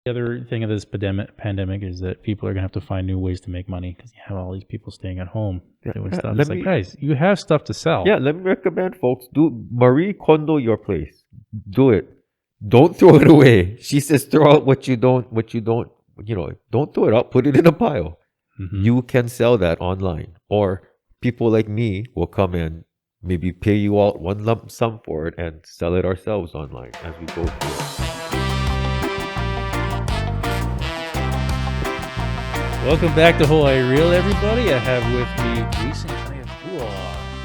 The other thing of this pandemic is that people are gonna have to find new ways to make money because you have all these people staying at home doing stuff. Let It's like, me guys, you have stuff to sell. let me recommend folks do Marie Kondo your place. Do it. Don't throw it away. She says throw out what you don't don't throw it out, put it in a pile. Mhm. You can sell that online. Or people like me will come and maybe pay you out one lump sum for it and sell it ourselves online as we go through it. Welcome back to Hawaii Real, everybody. I have with me Jason Kaneakua.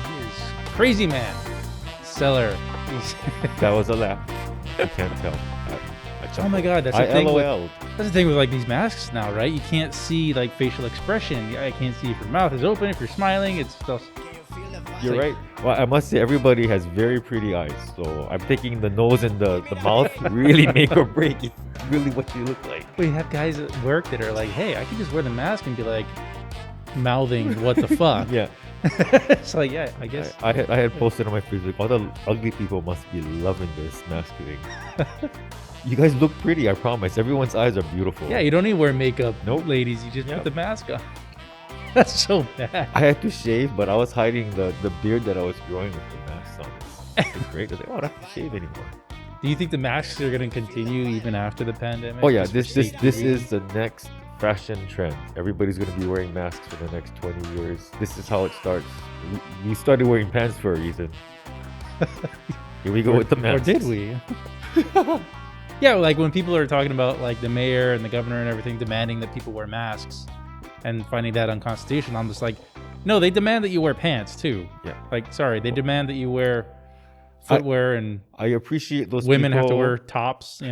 He is Crazy Man, seller. That was a laugh. You can't tell. Oh my God, that's I the thing. LOL'd. That's the thing with like these masks now, right? You can't see like facial expression. I can't see if your mouth is open, if you're smiling. It's just. You're right. Well, I must say everybody has very pretty eyes. So I'm thinking the nose and the mouth really make or break. It's really what you look like. We have guys at work that are like, "Hey, I can just wear the mask and be like mouthing what the fuck." Yeah. It's like, yeah, I guess. I had posted on my Facebook, all the ugly people must be loving this mask thing. You guys look pretty, I promise. Everyone's eyes are beautiful. Yeah, you don't need to wear makeup, Nope. ladies. You just Yeah. put the mask on. That's so bad. I had to shave, but I was hiding the beard that I was growing with the mask on. It's great. I was like, oh, I don't have to shave anymore. Do you think the masks are going to continue even after the pandemic? Oh yeah, Just for this safety is reasons? the next fashion trend. Everybody's gonna be wearing masks for the next 20 years. This is how it starts. We started wearing pants for a reason. Here we go with the Or masks. did we? Yeah, like when people are talking about like the mayor and the governor and everything demanding that people wear masks and finding that unconstitutional, I'm just like, no, they demand that you wear pants too. Yeah. Like, sorry, they demand that you wear footwear and I appreciate those women people. have to wear tops,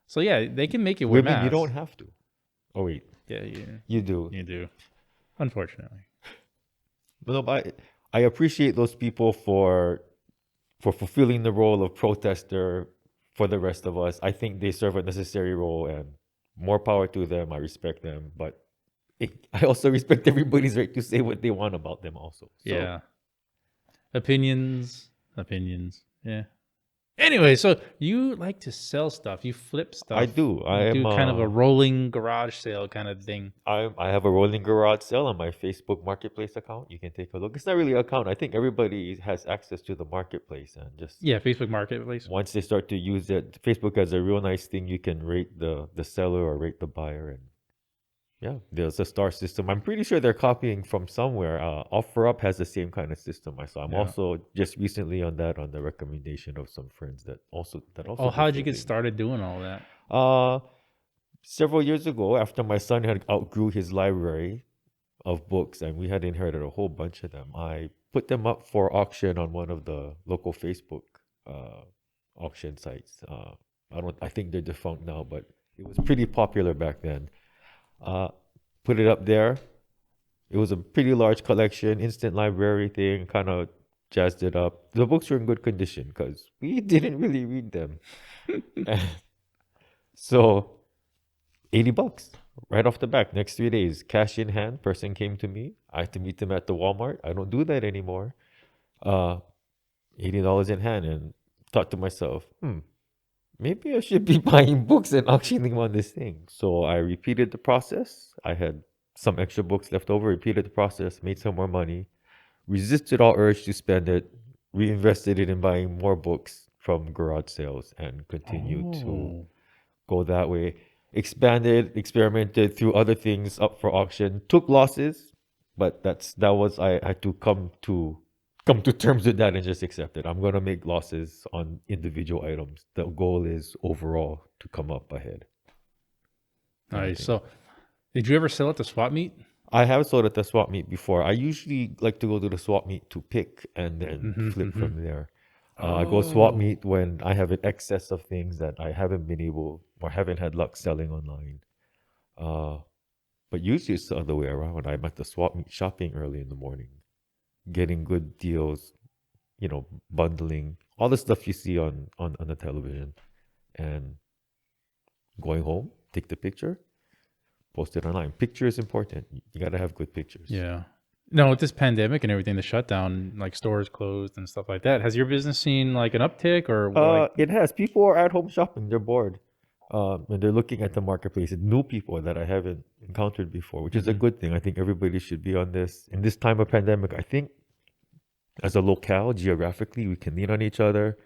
So yeah, they can make you wear Women, masks. you don't have to. Oh wait, Yeah, you do. you do. Unfortunately. But I appreciate those people for fulfilling the role of protester for the rest of us. I think they serve a necessary role, and more power to them. I respect them, but I also respect everybody's right to say what they want about them. Also, so, Yeah. Opinions. Yeah. Anyway, so you like to sell stuff. You flip stuff. I do. I You am do kind of a rolling garage sale kind of thing. I have a rolling garage sale on my Facebook Marketplace account. You can take a look. It's not really an account. I think everybody has access to the marketplace, and just Yeah, Facebook Marketplace. once they start to use it, Facebook has a real nice thing. You can rate the seller or rate the buyer, and yeah, there's a star system. I'm pretty sure they're copying from somewhere. OfferUp has the same kind of system. I saw. I'm Yeah. also just recently on that on the recommendation of some friends that also Oh, do how'd you get flipping. started doing all that? Several years ago, after my son had outgrew his library of books and we had inherited a whole bunch of them, I put them up for auction on one of the local Facebook auction sites. I think they're defunct now, but it was pretty popular back then. Put it up there. It was a pretty large collection, instant library thing, kind of jazzed it up. The books were in good condition because we didn't really read them. So $80 right off the back, next 3 days, cash in hand. Person came to me. I had to meet them at the Walmart. I don't do that anymore. $80 in hand, and thought to myself, maybe I should be buying books and auctioning on this thing. So I repeated the process. I had some extra books left over, repeated the process, made some more money, resisted all urge to spend it, reinvested it in buying more books from garage sales, and continued to Oh. go that way. Expanded, experimented, threw other things up for auction, took losses, but I had to come to terms with that and just accept it. I'm gonna make losses on individual items. The goal is overall to come up ahead. Nice. So, did you ever sell at the swap meet? I have sold at the swap meet before. I usually like to go to the swap meet to pick and then flip from there. I go swap meet when I have an excess of things that I haven't been able or haven't had luck selling online. But usually it's the other way around. I'm at the swap meet shopping early in the morning, getting good deals, bundling, all the stuff you see on the television, and going home, take the picture, post it online. Picture is important. You got to have good pictures. Yeah. No, with this pandemic and everything, the shutdown, like stores closed and stuff like that. Has your business seen like an uptick or It has. People are at home shopping. They're bored. And they're looking at the marketplace and new people that I haven't encountered before, which is a Mhm. good thing. I think everybody should be on this. In this time of pandemic, I think as a locale, geographically, we can lean on each other.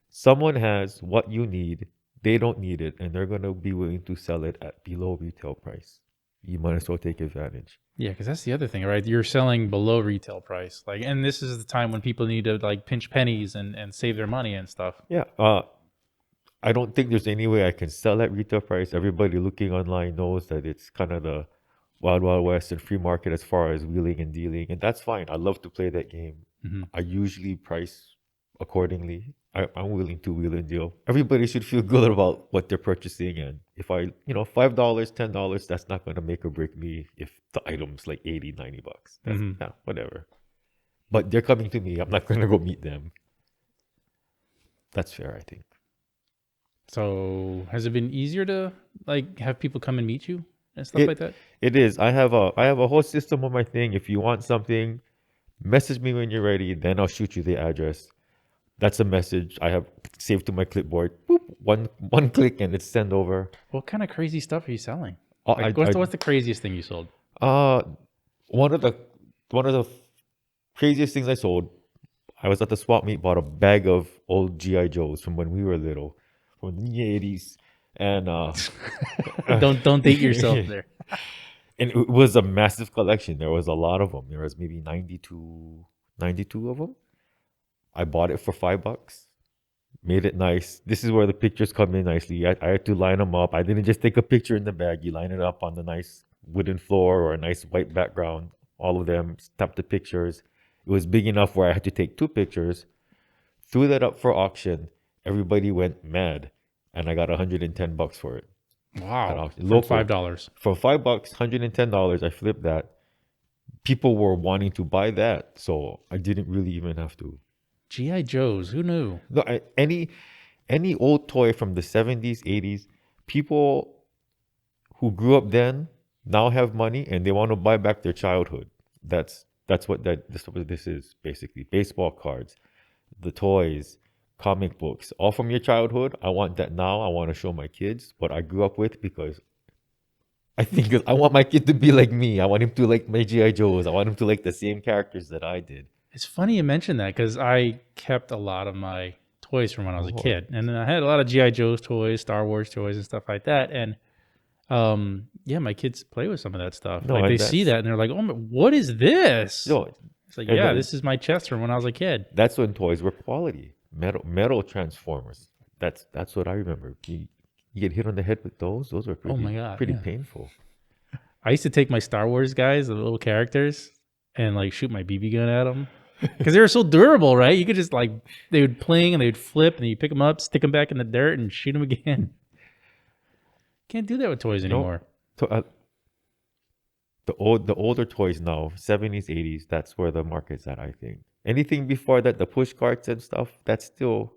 Someone has what you need, they don't need it, and they're going to be willing to sell it at below retail price. You might as well take advantage. Yeah, because that's the other thing, right? You're selling below retail price, like, and this is the time when people need to like pinch pennies and save their money and stuff. Yeah, I don't think there's any way I can sell at retail price. Everybody looking online knows that it's kind of the wild, wild west and free market as far as wheeling and dealing, and that's fine. I love to play that game. Hmm. I usually price accordingly. I'm willing to wheel and deal. Everybody should feel good about what they're purchasing, and if $5, $10, that's not going to make or break me if the item's like 80, $90. That's Hmm. yeah, whatever. But they're coming to me. I'm not going to go meet them. That's fair, I think. So, has it been easier to like have people come and meet you and stuff like It that? it is. I have a whole system on my thing. If you want something, message me when you're ready, then I'll shoot you the address. That's a message I have saved to my clipboard. Boop, one click and it's sent over. What kind of crazy stuff are you selling? Uh, Like, I, what's the craziest thing you sold? uh one of the one of the craziest things I sold. I was at the swap meet, bought a bag of old GI Joes from when we were little, from the 80s, and Don't date yourself there. and it was a massive collection. There was a lot of them. There was maybe 92 of them. I bought it for $5. Made it nice. This is where the pictures come in nicely. I had to line them up. I didn't just take a picture in the bag. You line it up on the nice wooden floor or a nice white background. All of them, snap the pictures. It was big enough where I had to take two pictures. Threw that up for auction. Everybody went mad, and I got $110 for it at Wow, auction. from Local $5. for $5, $110. I flipped that. People were wanting to buy that, so I didn't really even have to. GI Joes. Who knew? No, any old toy from the 70s, 80s, people who grew up then now have money and they want to buy back their childhood. That's what this is basically. Baseball cards, the toys, comic books, all from your childhood. I want that now. I want to show my kids what I grew up with because I think I want my kid to be like me. I want him to like my GI Joes. I want him to like the same characters that I did. It's funny you mentioned that because I kept a lot of my toys from when I was a Oh, kid, and then I had a lot of GI Joe's toys, Star Wars toys, and stuff like that. And yeah, my kids play with some of that stuff. no, Like they and see that's that and they're like, "Oh, what is this?" no, It's like, and yeah, this is my chest from when I was a kid. that's when toys were quality. Metal transformers. That's what I remember. You get hit on the head with those. Those were Oh my God, pretty yeah. painful. I used to take my Star Wars guys, the little characters, and like shoot my BB gun at them because they were so durable, right? You could just like they would pling and they would flip, and then you pick them up, stick them back in the dirt, and shoot them again. Can't do that with toys No, anymore. to, the older toys now, 70s, 80s. That's where the market's at. I think anything before that, the push carts and stuff, that's still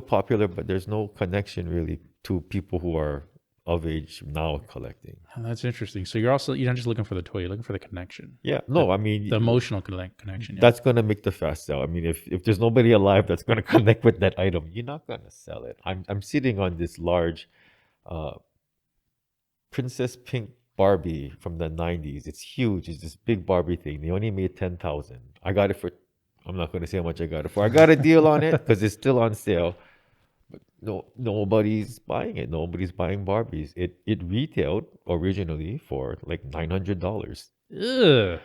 popular, but there's no connection really to people who are of age now collecting. Oh, that's interesting. So you're not just looking for the toy, you're looking for the connection, Yeah, no, I mean the emotional connection. Yeah. that's gonna make the fast sell. I mean, if there's nobody alive that's gonna connect with that item, you're not gonna sell it. I'm sitting on this large uh Princess Pink Barbie from the 90s. It's huge. It's this big Barbie thing. They only made 10,000. I got it for I'm not gonna say how much I got it for. I got a deal on it because it's still on sale. No, nobody's buying it. Nobody's buying Barbies. It retailed originally for like $900. Ugh.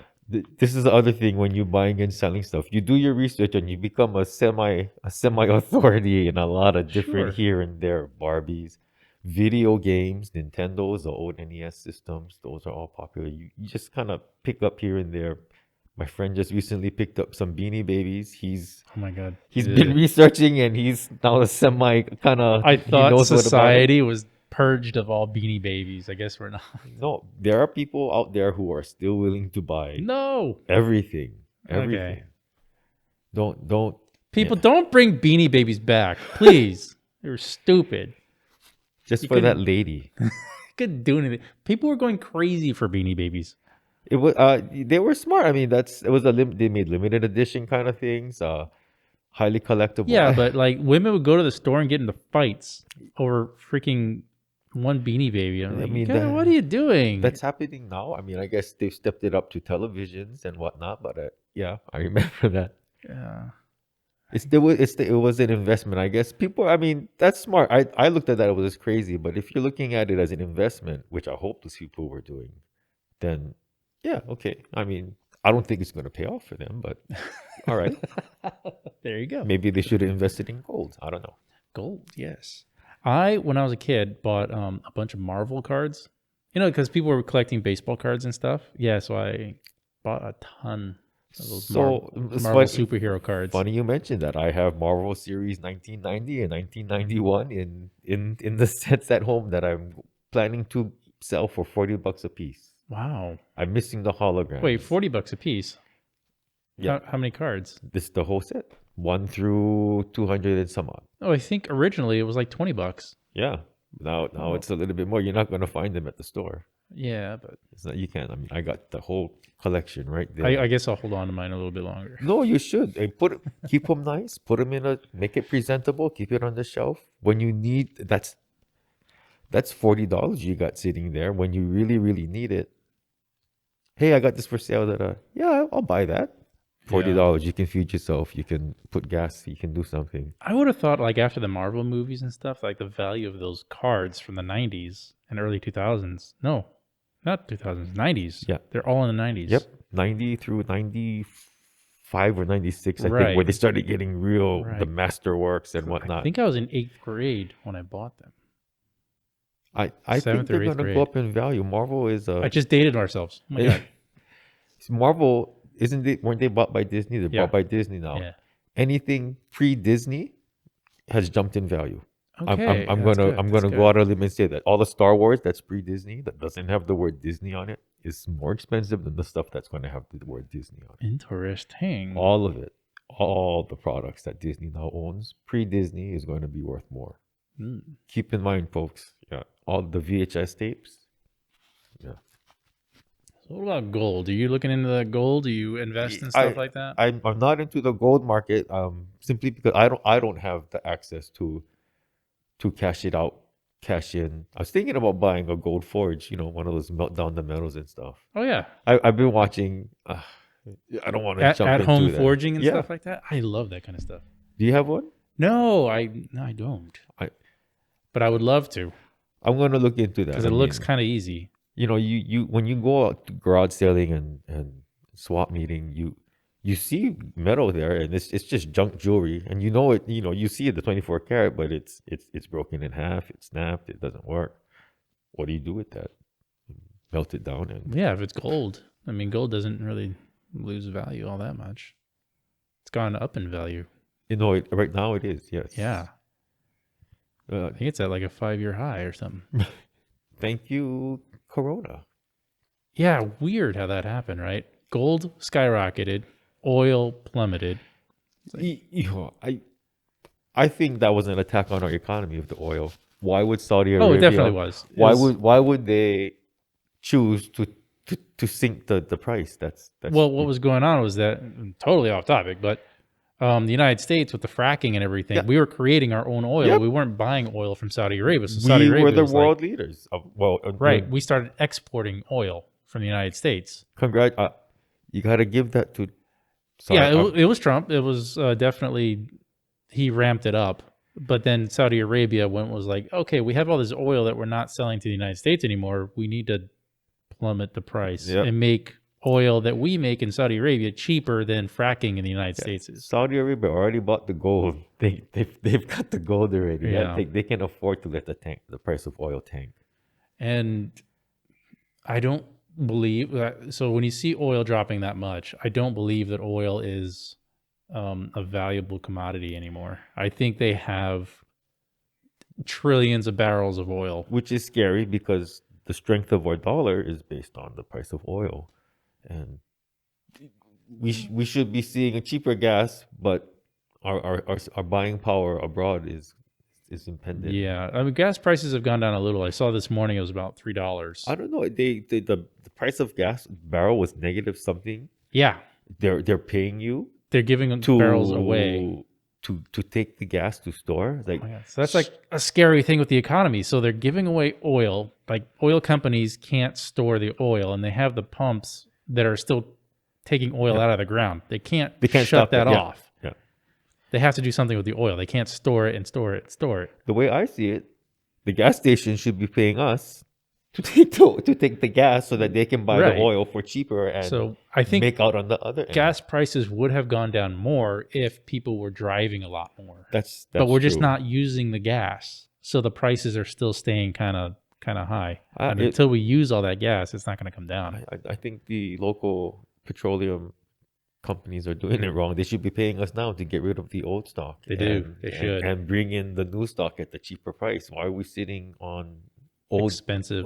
This is the other thing when you're buying and selling stuff. You do your research and you become a semi authority in a lot of different Sure. here and there Barbies, video games, Nintendo's, the old NES systems. Those are all popular. You just kind of pick up here and there. My friend just recently picked up some Beanie Babies. Oh my God. He's Ugh. been researching and he's now a semi kind of. I He thought knows what about it. society was purged of all Beanie Babies. I guess we're not. No, there are people out there who are still willing to buy No. everything. Okay. Everything. Don't. People, Yeah. don't bring Beanie Babies back, please. They were stupid. Just You for that couldn't- lady. Couldn't do anything. People were going crazy for Beanie Babies. It was they were smart. I mean, they made limited edition kind of things. highly collectible. Yeah, but like women would go to the store and get into fights over freaking one Beanie Baby. I'm I like, mean, "God, what are you doing?" that's happening now. I mean, I guess they've stepped it up to televisions and whatnot, but yeah, I remember that. Yeah. It was an investment. I guess people. I mean, that's smart. I looked at that. It was crazy. But if you're looking at it as an investment, which I hope those people were doing, then yeah, okay. I mean, I don't think it's going to pay off for them, but all right. There you go. Maybe they should have invested in gold. I don't know. Gold, yes. When I was a kid, bought a bunch of Marvel cards. Because people were collecting baseball cards and stuff. Yeah, so I bought a ton of those So it's Marvel funny, superhero cards. funny you mentioned that. I have Marvel Series 1990 and 1991 in the sets at home that I'm planning to sell for $40 a piece. Wow. I'm missing the holograms. Wait, $40 a piece? Yeah. How many cards? This is the whole set. 1 through 200 and some odd. Oh, I think originally it was like $20. Yeah. Now Oh. it's a little bit more. You're not going to find them at the store. Yeah, but It's not, you can't. I mean, I got the whole collection right there. I guess I'll hold on to mine a little bit longer. No, you should. Hey, keep them nice. Put them make it presentable. Keep it on the shelf. When you need, that's $40 you got sitting there. When you really, really need it. Hey, I got this for sale. Yeah, I'll buy that. $40. You can feed yourself. You can put gas. You can do something. I would have thought like after the Marvel movies and stuff, like the value of those cards from the 90s and early 2000s. No, not 2000s, 90s. Yeah. They're all in the 90s. Yep. 90 through 95 or 96, I Right. think, where they started getting real, Right. the masterworks and whatnot. I think I was in 8th grade when I bought them. I think Seventh or they're eighth going to grade. go up in value. Marvel is I just dated ourselves. Oh my God. Marvel, weren't they bought by Disney? They're Yeah. bought by Disney now. Yeah. Anything pre-Disney has jumped in value. Okay. I'm that's gonna good, I'm that's gonna good. go out on a limb and say that all the Star Wars that's pre-Disney that doesn't have the word Disney on it is more expensive than the stuff that's going to have the word Disney on it. Interesting. All of it, all the products that Disney now owns pre-Disney is going to be worth more. Mm. Keep in mind, folks. Yeah, all the VHS tapes. Yeah, So what about gold? Are you looking into the gold? Do you invest in stuff like that? I'm not into the gold market. Simply because I don't have the access to cash it out, cash in. I was thinking about buying a gold forge. One of those melt down the metals and stuff. Oh yeah. I've been watching. I don't want to jump At into home that. forging and Yeah. stuff like that. I love that kind of stuff. Do you have one? No, I don't. But I would love to I'm gonna look into that because it looks kind of easy. you when you go out to garage selling and swap meeting, you see metal there, and it's just junk jewelry, and it. You see the 24 karat, but it's broken in half. It's snapped. It doesn't work. What do you do with that? Melt it down and Yeah, if it's gold. I mean, gold doesn't really lose value all that much. It's gone up in value. right now it is, yes. Yeah. I think it's at like a 5-year high or something. Thank you, Corona. Yeah, weird how that happened, right? Gold skyrocketed, oil plummeted. I think that was an attack on our economy of the oil. Why would Saudi Arabia? Oh, it definitely was. Why would they choose to sink the price? That's Well, what was going on was that totally off topic, but the United States with the fracking and everything, Yeah. we were creating our own oil. Yep. We weren't buying oil from Saudi Arabia. So Saudi we Arabia were the was like- world leaders. right. We started exporting oil from the United States. You got to give that to. Yeah, it was Trump. It was definitely, he ramped it up. But then Saudi Arabia was like, okay, we have all this oil that we're not selling to the United States anymore. We need to plummet the price Yep. and make oil that we make in Saudi Arabia cheaper than fracking in the United States is. Saudi Arabia already bought the gold. They've got the gold already. Yeah. They can afford to let the price of oil tank. And I don't believe that. So when you see oil dropping that much, I don't believe that oil is a valuable commodity anymore. I think they have trillions of barrels of oil. Which is scary because the strength of our dollar is based on the price of oil, and we should be seeing a cheaper gas, but our buying power abroad is impending. Yeah, I mean, gas prices have gone down a little. I saw this morning it was about $3. I don't know. The price of gas barrel was negative something. Yeah, They're paying you they're giving to barrels away. to take the gas to store. Like, Oh, yeah. So that's like a scary thing with the economy. So they're giving away oil. Like oil companies can't store the oil, and they have the pumps that are still taking oil out of the ground. They can't shut stop that it. Yeah. off. Yeah. They have to do something with the oil. They can't store it and store it and store it. The way I see it, the gas station should be paying us to take the gas so that they can buy Right. the oil for cheaper and So I think make out on the other end. gas prices would have gone down more if people were driving a lot more. That's but we're just true. not using the gas, so the prices are still staying kind of high. And It- until we use all that gas, it's not going to come down. I think the local petroleum companies are doing it wrong. They should be paying us now to get rid of the old stock. They do. They should. And bring in the new stock at the cheaper price. Why are we sitting on old expensive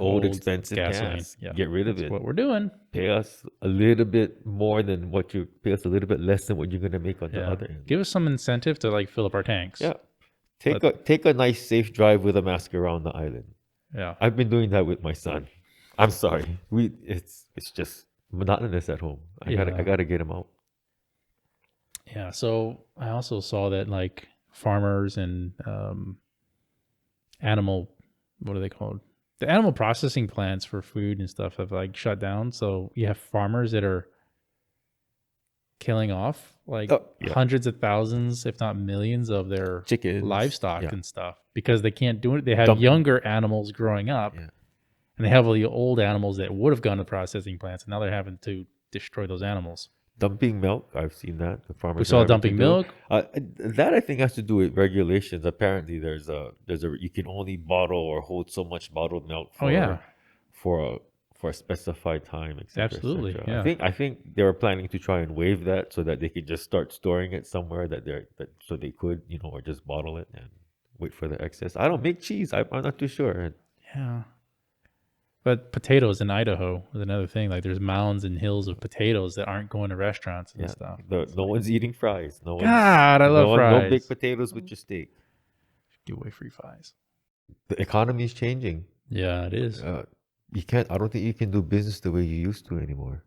gasoline? gas. Yeah. Get rid of That's it. what we're doing. Pay us a little bit more than what you pay us a little bit less than what you're gonna make on the Yeah. other end. Give us some incentive to like fill up our tanks. Yeah. Take a nice safe drive with a mask around the island. Yeah. I've been doing that with my son. I'm sorry. It's just monotonous at home. I gotta get him out. Yeah. So I also saw that like farmers and animal, what are they called? The animal processing plants for food and stuff have like shut down. So you have farmers that are killing off like hundreds of thousands, if not millions, of their chickens, livestock and stuff because they can't do it. They have younger animals growing up, and they have all the old animals that would have gone to processing plants, and now they're having to destroy those animals. Dumping milk, I've seen that. The farmers we saw dumping milk. That I think has to do with regulations. Apparently, there's a you can only bottle or hold so much bottled milk. For a specified time, etc. Absolutely, yeah. I think they were planning to try and waive that so that they could just start storing it somewhere so they could, or just bottle it and wait for the excess. I don't make cheese. I'm not too sure. Yeah. But potatoes in Idaho is another thing. Like there's mounds and hills of potatoes that aren't going to restaurants and stuff. No one's eating fries. I love fries. No baked potatoes with your steak. Give away free fries. The economy is changing. Yeah, it is. I don't think you can do business the way you used to anymore.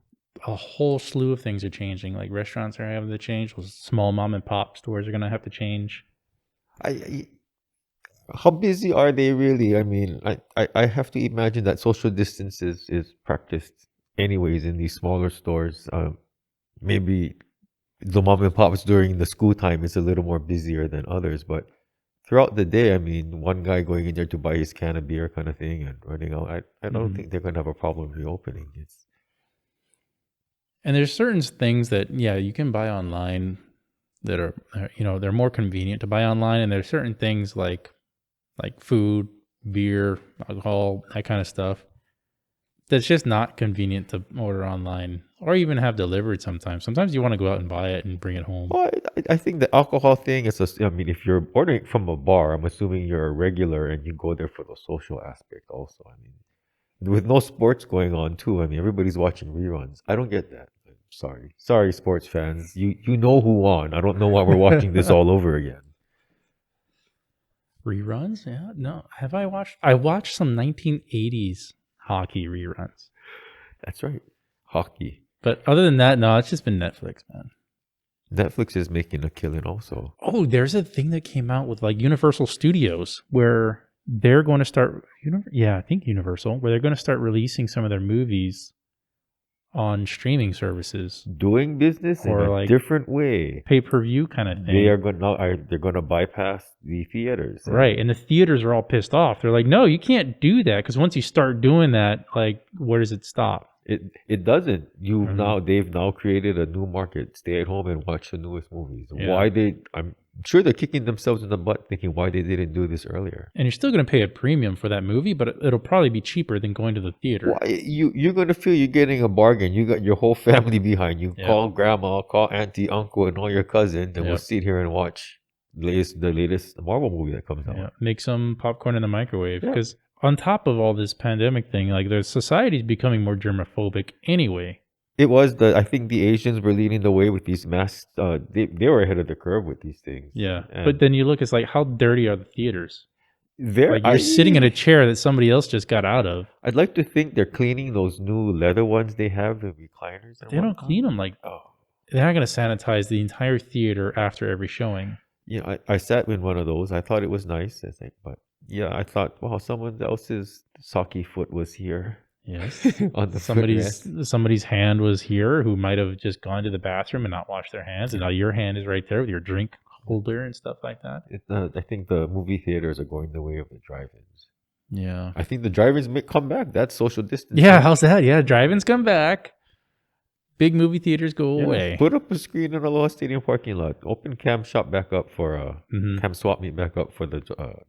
A whole slew of things are changing. Like restaurants are having to change. Small mom and pop stores are going to have to change. How busy are they really? I mean, I have to imagine that social distance is practiced anyways in these smaller stores. Maybe the mom and pops during the school time is a little more busier than others, but throughout the day, I mean, one guy going in there to buy his can of beer kind of thing and running out, I don't think they're going to have a problem reopening. And there's certain things that, you can buy online that are, they're more convenient to buy online. And there's certain things like food, beer, alcohol, that kind of stuff that's just not convenient to order online or even have delivered sometimes. Sometimes you want to go out and buy it and bring it home. Well, I think the alcohol thing is, if you're ordering from a bar, I'm assuming you're a regular and you go there for the social aspect also. I mean, with no sports going on too, I mean, everybody's watching reruns. I don't get that. Sorry, sports fans. You know who won. I don't know why we're watching this all over again. Reruns? Yeah. No. Have I watched? I watched some 1980s hockey reruns. That's right. Hockey. But other than that, no, it's just been Netflix, man. Netflix is making a killing also. Oh, there's a thing that came out with like Universal Studios where they're going to start, I think Universal, where they're going to start releasing some of their movies on streaming services. Doing business in a different way. Pay-per-view kind of thing. They're going to bypass the theaters. Right, and the theaters are all pissed off. They're like, no, you can't do that because once you start doing that, like, where does it stop? It doesn't. They've now created a new market. Stay at home and watch the newest movies. Yeah. I'm sure they're kicking themselves in the butt thinking why they didn't do this earlier. And you're still going to pay a premium for that movie, but it'll probably be cheaper than going to the theater. Well, you're going to feel you're getting a bargain. You got your whole family behind you. Yep. Call grandma, call auntie, uncle, and all your cousins, and we'll sit here and watch the latest Marvel movie that comes out. Yeah. Make some popcorn in the microwave because on top of all this pandemic thing, like the society is becoming more germophobic anyway. It was I think the Asians were leading the way with these masks. They were ahead of the curve with these things. Yeah, but then you look, it's like, how dirty are the theaters? You're sitting in a chair that somebody else just got out of. I'd like to think they're cleaning those new leather ones they have, the recliners. They don't clean them. They're not going to sanitize the entire theater after every showing. I sat in one of those. I thought it was nice. I think, but yeah, I thought, wow, someone else's socky foot was here Yes. on the footrest. Somebody's hand was here who might have just gone to the bathroom and not washed their hands, and now your hand is right there with your drink holder and stuff like that. I think the movie theaters are going the way of the drive-ins. Yeah. I think the drive-ins may come back. That's social distancing. Yeah, how's that? Yeah, drive-ins come back. Big movie theaters go away. Put up a screen in Aloha Stadium parking lot. Open Cam Shop back up for Cam Swap Meet back up for the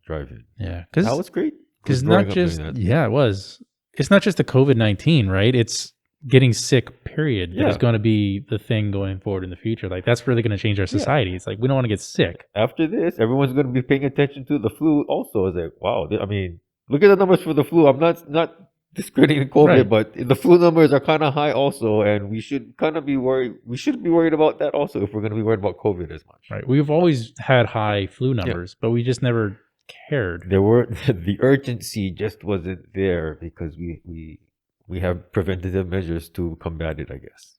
drive-in. Yeah, that was great. Because not just it was. It's not just the COVID-19, right? It's getting sick. Period. That is going to be the thing going forward in the future. Like that's really going to change our society. It's like we don't want to get sick. After this, everyone's going to be paying attention to the flu. Also, it's like wow. I mean, look at the numbers for the flu. I'm not discrediting COVID, right, but the flu numbers are kind of high also, and we should kind of be worried. We shouldn't be worried about that also if we're going to be worried about COVID as much. Right. We've always had high flu numbers, but we just never cared. There were the urgency just wasn't there because we have preventative measures to combat it, I guess,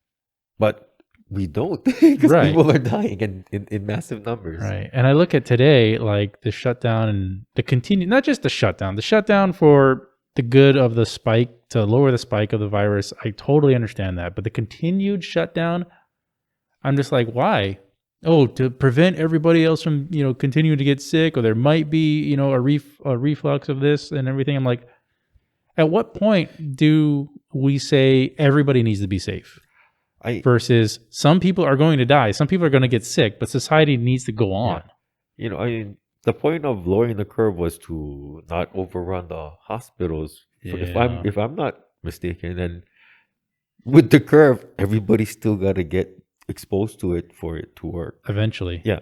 but we don't because people are dying in massive numbers. Right. And I look at today, like the shutdown and the continue, not just the shutdown for the good of the spike, to lower the spike of the virus. I totally understand that. But the continued shutdown, I'm just like, why? Oh, to prevent everybody else from, continuing to get sick, or there might be, a reflux of this and everything. I'm like, at what point do we say everybody needs to be safe? Versus some people are going to die, some people are going to get sick, but society needs to go on. The point of lowering the curve was to not overrun the hospitals. Yeah. If I'm not mistaken, then with the curve, everybody's still got to get exposed to it for it to work. Eventually. Yeah.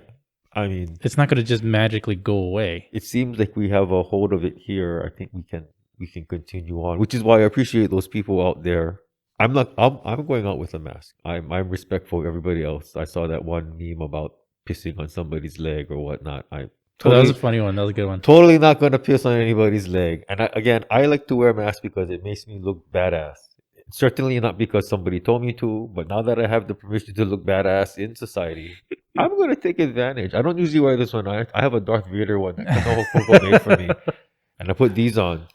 I mean, it's not going to just magically go away. It seems like we have a hold of it here. I think we can continue on, which is why I appreciate those people out there. I'm going out with a mask. I'm respectful of everybody else. I saw that one meme about pissing on somebody's leg or whatnot. That was a funny one. That was a good one. Totally not going to piss on anybody's leg. And I like to wear a mask because it makes me look badass. Certainly not because somebody told me to, but now that I have the permission to look badass in society, I'm going to take advantage. I don't usually wear this one. I have a Darth Vader one that Kaneakua made for me. And I put these on.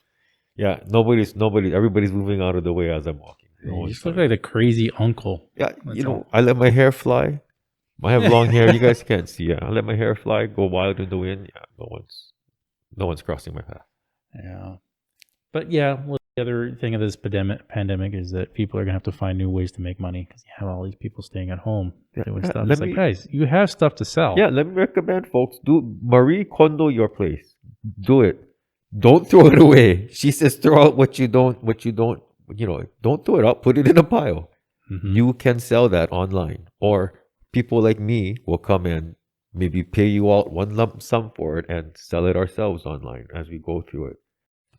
Yeah, everybody's moving out of the way as I'm walking. You just look like the crazy uncle. Yeah, I let my hair fly. I have long hair. You guys can't see. Yeah, I let my hair fly, go wild in the wind. Yeah, no one's crossing my path. Yeah, but yeah, well, the other thing of this pandemic is that people are gonna have to find new ways to make money because you have all these people staying at home doing stuff. It's like, guys, you have stuff to sell. Yeah, let me recommend folks do Marie Kondo your place. Do it. Don't throw it away. She says throw out what you don't. Don't throw it out. Put it in a pile. Mm-hmm. You can sell that online, or people like me will come and maybe pay you out one lump sum for it and sell it ourselves online as we go through it.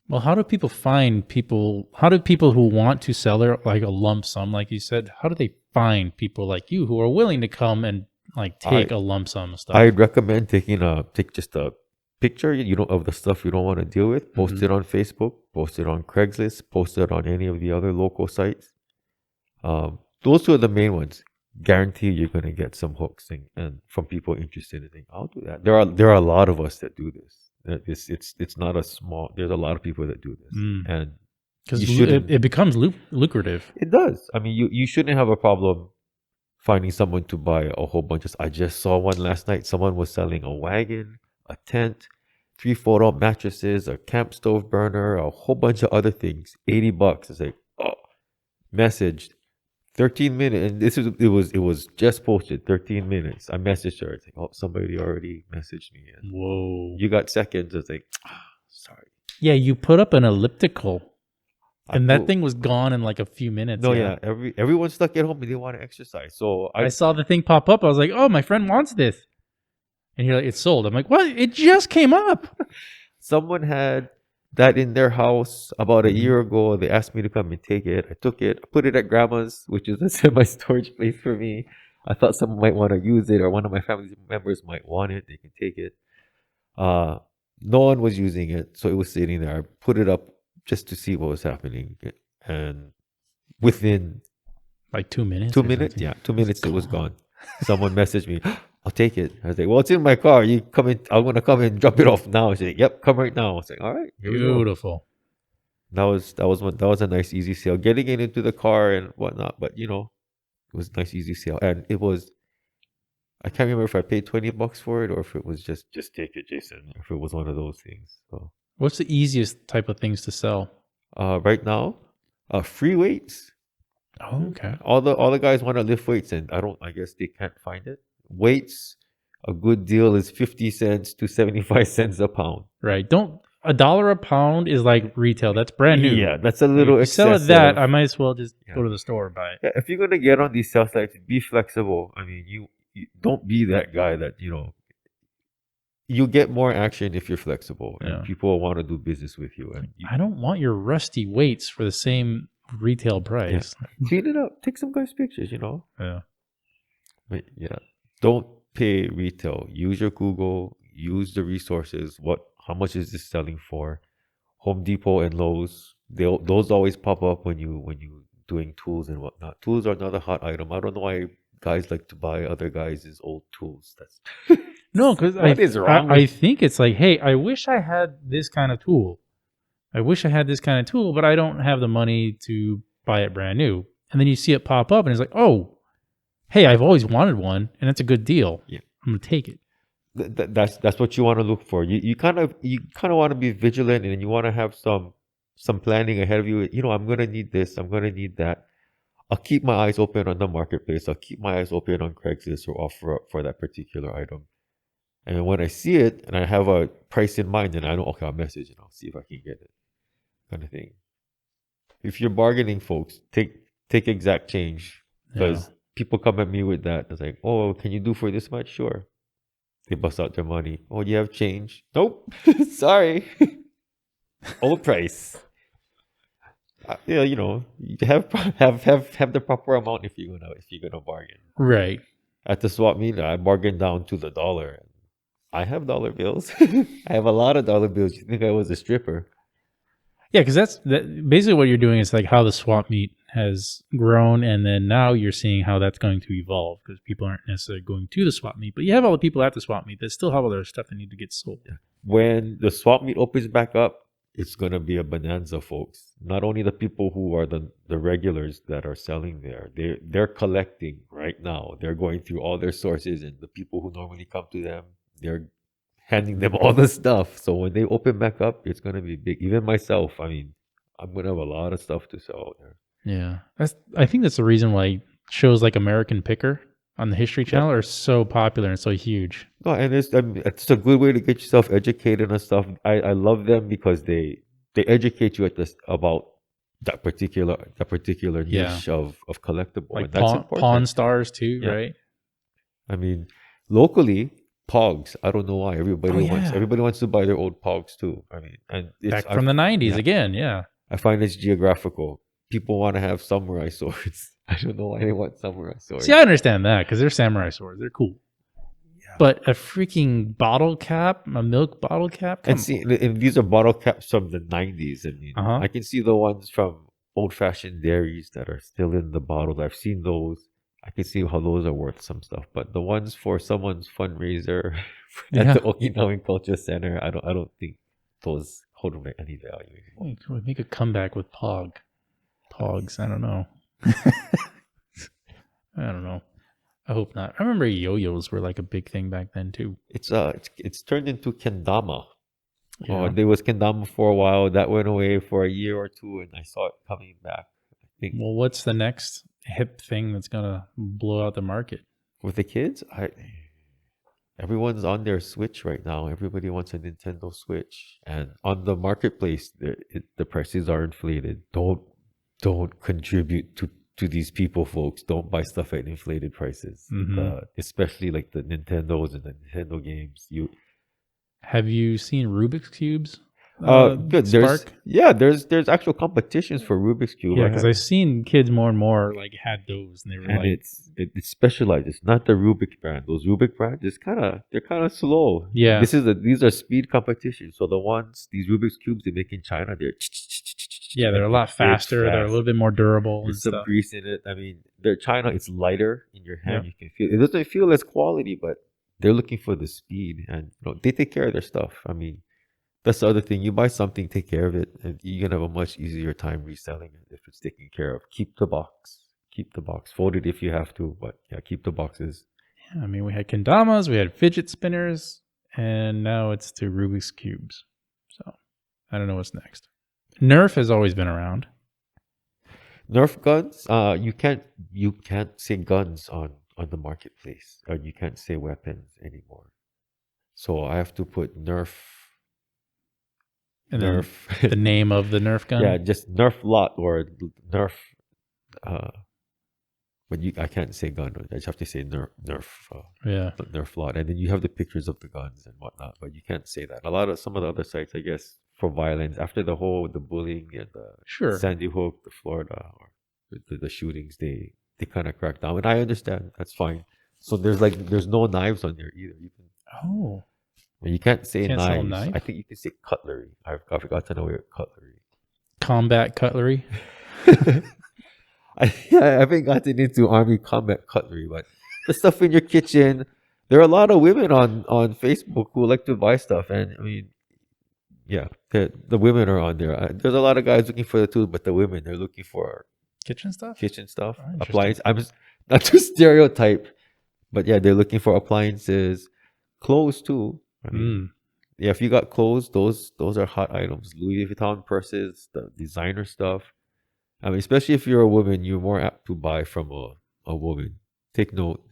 Well, how do people find people? How do people who want to sell their like a lump sum, like you said, how do they find people like you who are willing to come and like take a lump sum of stuff? I'd recommend take just a picture of the stuff you don't want to deal with. Post it on Facebook. Post it on Craigslist. Post it on any of the other local sites. Those two are the main ones. Guarantee you're going to get some hooks and from people interested in it. I'll do that. There are a lot of us that do this. It's not a small. There's a lot of people that do this, and because it becomes lucrative. It does. I mean, you shouldn't have a problem finding someone to buy a whole bunch of. I just saw one last night. Someone was selling a wagon, a tent, 3 fold-out mattresses, a camp stove burner, a whole bunch of other things. $80. It's like, messaged. 13 minutes, and it was just posted. 13 minutes. I messaged her. It's like, somebody already messaged me. And whoa! You got seconds. It's like, sorry. Yeah, you put up an elliptical, and that thing was gone in like a few minutes. No, yeah. Everyone's stuck at home and they want to exercise. So I saw the thing pop up. I was like, oh, my friend wants this, and you're like, it's sold. I'm like, what? It just came up. Someone had that in their house about a year ago. They asked me to come and take it. I took it, put it at grandma's, which is a semi-storage place for me. I thought someone might want to use it, or one of my family members might want it. They can take it. No one was using it, so it was sitting there. I put it up just to see what was happening, and within like 2 minutes. 2 minutes, yeah, 2 minutes, it was gone. Someone messaged me, I'll take it. I was like, well, it's in my car. You come in. I'm gonna come and drop it off now. She's like, yep, come right now. I was like, all right, here we go. Beautiful. That was a nice easy sale. Getting it into the car and whatnot, but you know, it was a nice easy sale, and it was. I can't remember if I paid $20 for it or if it was just take it, Jason. If it was one of those things. So What's the easiest type of things to sell? right now, free weights. Oh, okay. All the guys want to lift weights, and I guess they can't find it. Weights, a good deal is 50 cents to 75 cents a pound. Right. Don't $1 a pound is like retail. That's brand new. Yeah, that's a little If you sell excessive. it that, I might as well just Yeah. go to the store and buy it. Yeah, if you're gonna get on these sell sites, be flexible. I mean, you don't be that guy that you get more action if you're flexible, and Yeah. people want to do business with you. And I don't want your rusty weights for the same retail price. clean it up. Take some guys' pictures. Yeah. But yeah, don't pay retail. Use your Google. Use the resources. How much is this selling for? Home Depot and Lowe's. Those always pop up when you doing tools and whatnot. Tools are another hot item. I don't know why guys like to buy other guys' old tools. That's No, because I think it's like, hey, I wish I had this kind of tool. I wish I had this kind of tool, but I don't have the money to buy it brand new. And then you see it pop up and it's like, oh, hey, I've always wanted one and it's a good deal. Yeah. I'm going to take it. That's what you want to look for. You kind of want to be vigilant, and you want to have some planning ahead of you. I'm gonna need this. I'm gonna need that. I'll keep my eyes open on the marketplace. I'll keep my eyes open on Craigslist or OfferUp for that particular item. And when I see it and I have a price in mind, then I know, okay, I'll message and I'll see if I can get it, kind of thing. If you're bargaining, folks, take exact change, because people come at me with that. It's like, oh, can you do for this much? Sure. They bust out their money. Oh, do you have change? Nope. Sorry. Old price. Yeah, you have the proper amount if you're gonna bargain. Right. At the swap meet, I bargained down to the dollar. I have dollar bills. I have a lot of dollar bills. You think I was a stripper? Yeah, because that's basically what you're doing is like how the swap meet has grown, and then now you're seeing how that's going to evolve because people aren't necessarily going to the swap meet, but you have all the people at the swap meet that still have all their stuff that need to get sold. When the swap meet opens back up, it's gonna be a bonanza, folks. Not only the people who are the regulars that are selling there, they're collecting right now. They're going through all their sources, and the people who normally come to them, they're handing them all the stuff. So when they open back up, it's gonna be big. Even myself, I mean, I'm gonna have a lot of stuff to sell out there. Yeah, I think that's the reason why shows like American Picker on the History Channel are so popular and so huge. No, and it's a good way to get yourself educated and stuff. I love them because they educate you about that particular niche of collectible. Like and that's important. Pawn Stars too, right? I mean, locally, Pogs. I don't know why everybody wants to buy their old Pogs too. I mean, and it's back from the 90s again. Yeah, I find it's geographical. People want to have samurai swords. I don't know why they want samurai swords. See, I understand that because they're samurai swords. They're cool. Yeah. But a freaking bottle cap, a milk bottle cap? And these are bottle caps from the 90s. I mean, I can see the ones from old-fashioned dairies that are still in the bottles. I've seen those. I can see how those are worth some stuff. But the ones for someone's fundraiser at the Okinawan Culture Center, I don't think those hold any value. We make a comeback with Pogs. I don't know. I don't know. I hope not. I remember yo-yos were like a big thing back then too. It's turned into kendama. Yeah. There was kendama for a while. That went away for a year or two, and I saw it coming back. I think. Well, what's the next hip thing that's gonna blow out the market with the kids? Everyone's on their Switch right now. Everybody wants a Nintendo Switch, and on the marketplace, the prices are inflated. Don't contribute to these people, folks. Don't buy stuff at inflated prices, especially like the Nintendos and the Nintendo games. Have you seen Rubik's Cubes? Good. Spark? There's actual competitions for Rubik's Cube. Yeah, because I've seen kids more and more like had those, and they were it's specialized. It's not the Rubik brand. Those Rubik brands, they're kind of slow. Yeah, these are speed competitions. So these Rubik's Cubes they make in China, they're a lot faster. They're a little bit more durable. There's some grease in it. I mean, China. It's lighter in your hand. You can feel it. Doesn't feel as quality, but they're looking for the speed, and they take care of their stuff. I mean, that's the other thing. You buy something, take care of it, and you're gonna have a much easier time reselling it if it's taken care of. Keep the box. Keep the box. Fold it if you have to, but yeah, keep the boxes. Yeah, I mean, we had kendamas, we had fidget spinners, and now it's to Rubik's cubes. So I don't know what's next. Nerf has always been around. Nerf guns. You can't say guns on the marketplace, or you can't say weapons anymore. So I have to put Nerf. And Nerf. The name of the Nerf gun. Yeah, just Nerf lot or Nerf. But I can't say gun. I just have to say Nerf. Yeah. Nerf lot, and then you have the pictures of the guns and whatnot. But you can't say that. Some of the other sites, I guess, for violence after the bullying and the Sandy Hook, the Florida, or the shootings, they kind of crack down, and I understand that's fine. So there's no knives on there either. You can't say knives. Knife? I think you can say cutlery. I forgot to know your cutlery. Combat cutlery. I haven't gotten into army combat cutlery, but the stuff in your kitchen. There are a lot of women on Facebook who like to buy stuff, and I mean, yeah, the women are on there. There's a lot of guys looking for the tools, but the women, they're looking for kitchen stuff, oh, appliances. I'm just not to stereotype, but yeah, they're looking for appliances, clothes too. I mean, yeah, if you got clothes, those are hot items. Louis Vuitton purses, the designer stuff. I mean, especially if you're a woman, you're more apt to buy from a woman. Take note.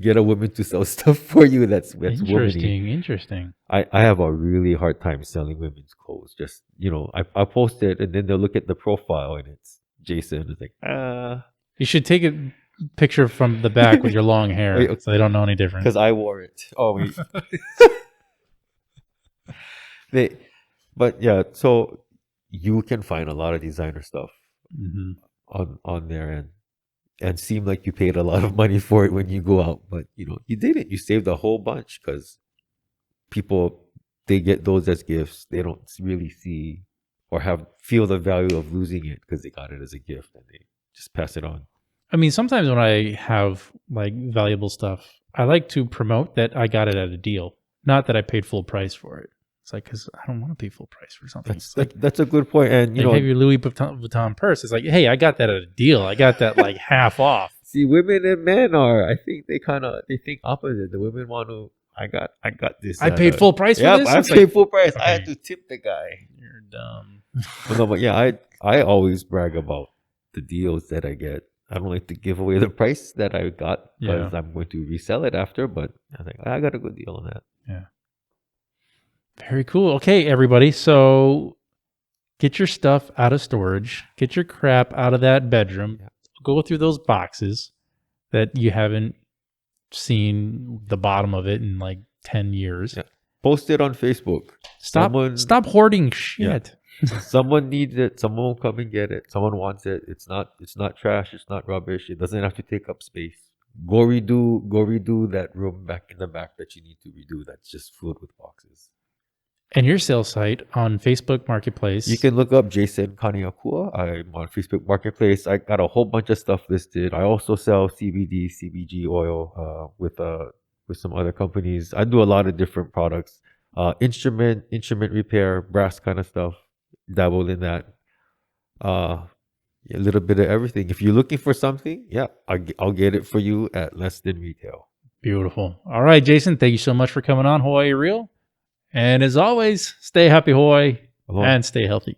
Get a woman to sell stuff for you that's womanly. Interesting. I have a really hard time selling women's clothes. Just, I post it and then they'll look at the profile and it's Jason. It's like, You should take a picture from the back with your long hair so they don't know any different. Because I wore it. Oh, wait. But yeah, so you can find a lot of designer stuff on there and seem like you paid a lot of money for it when you go out, but you didn't. You saved a whole bunch because people, they get those as gifts. They don't really see or feel the value of losing it because they got it as a gift and they just pass it on. I mean, sometimes when I have like valuable stuff, I like to promote that I got it at a deal, not that I paid full price for it. It's like, because I don't want to pay full price for something. That's a good point. And you have your Louis Vuitton purse. It's like, hey, I got that at a deal. I got that like half off. See, women and men I think they think opposite. The women want to, I got this. I paid full price for this? I paid full price. Okay. I had to tip the guy. You're dumb. But yeah, I always brag about the deals that I get. I don't like to give away the price that I got because I'm going to resell it after. But I think I got a good deal on that. Yeah. Very cool. Okay, everybody. So get your stuff out of storage. Get your crap out of that bedroom. Yeah. Go through those boxes that you haven't seen the bottom of it in like 10 years. Yeah. Post it on Facebook. Stop hoarding shit. Yeah. Someone needs it. Someone will come and get it. Someone wants it. It's not trash. It's not rubbish. It doesn't have to take up space. Go redo that room back in the back that you need to redo. That's just filled with boxes. And your sales site on Facebook Marketplace. You can look up Jason Kaneakua. I'm on Facebook Marketplace. I got a whole bunch of stuff listed. I also sell CBD, CBG oil with some other companies. I do a lot of different products. Instrument repair, brass kind of stuff. Dabble in that. A little bit of everything. If you're looking for something, I'll get it for you at less than retail. Beautiful. All right, Jason, thank you so much for coming on Hawaii Real. And as always, stay happy, Hawaii, and stay healthy.